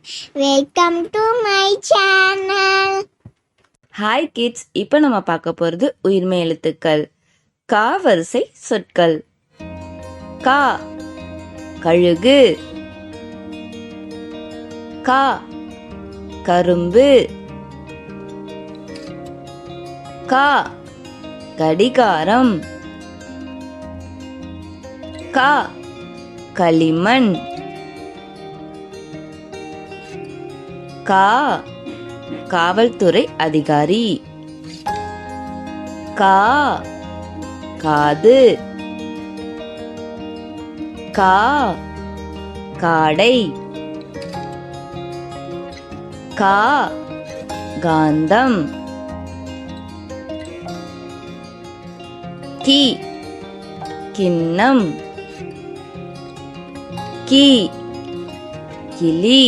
Welcome to my channel. Hi kids, இப்போ நம்ம பார்க்க போகிறது உயிர்மை எழுத்துக்கள். கா வரிசை சொற்கள். கா கழுகு, கா கரும்பு, கா கடிகாரம், கா களிமண், கா காவல்துறை அதிகாரி, கா காது, கா காடை, கா காந்தம், கி கிண்ணம், கி கிளி,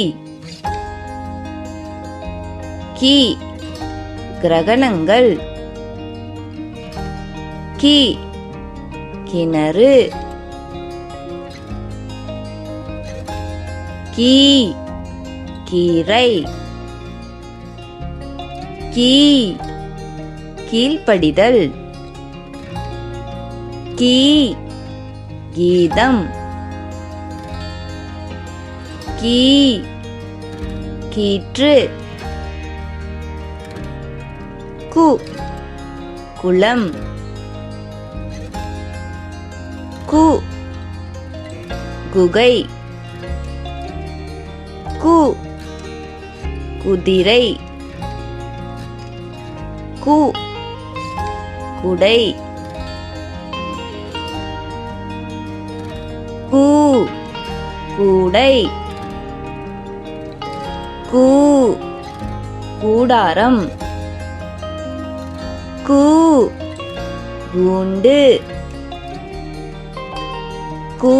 கி கிரகணங்கள், கி கிணறு, கீ கீரை, கீ கீழ்ப்படிதல், கீ கீதம், கீ கீற்று, கு குளம், கு குகை, கு குதிரை, கு குடை, கு கூடை, கு கூடாரம், கு கூண்டு, கு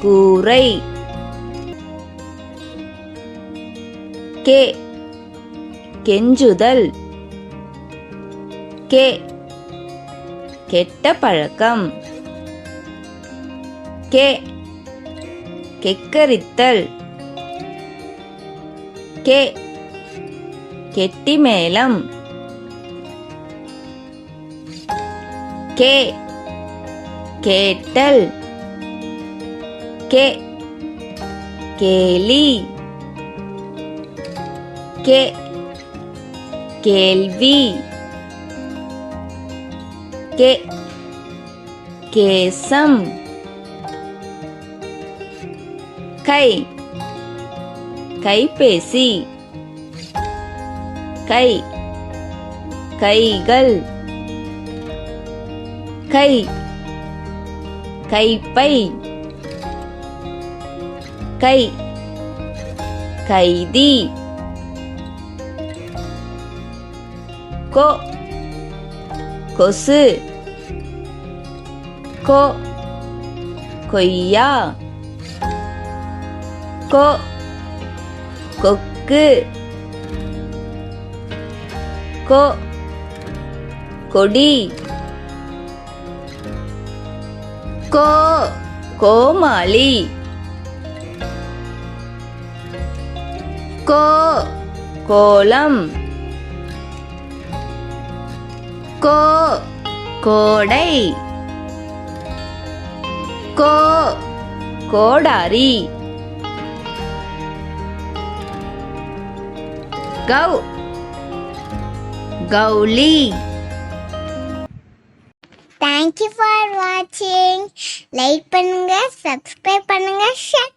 கூரை, கே கெஞ்சுதல், கே கெட்ட பழக்கம், கே கெக்கரித்தல், கே கெட்டி மேளம், கே கேட்டல், கே கேலி, கே கேள்வி, கே கேசம், கை கைபேசி, கை கைகள், கை கைப்பை, கை கைதி, கோ கொசு, கோ கொய்யா, கோ கொக்கு, கோ கொடி, கோ கோமாளி, கோ கோலம், கோ கோடை, கோ கோடாரி, கௌ கௌலி. Thank you for watching. Like பண்ணுங்க, சப்ஸ்கிரைப் பண்ணுங்க, ஷேர்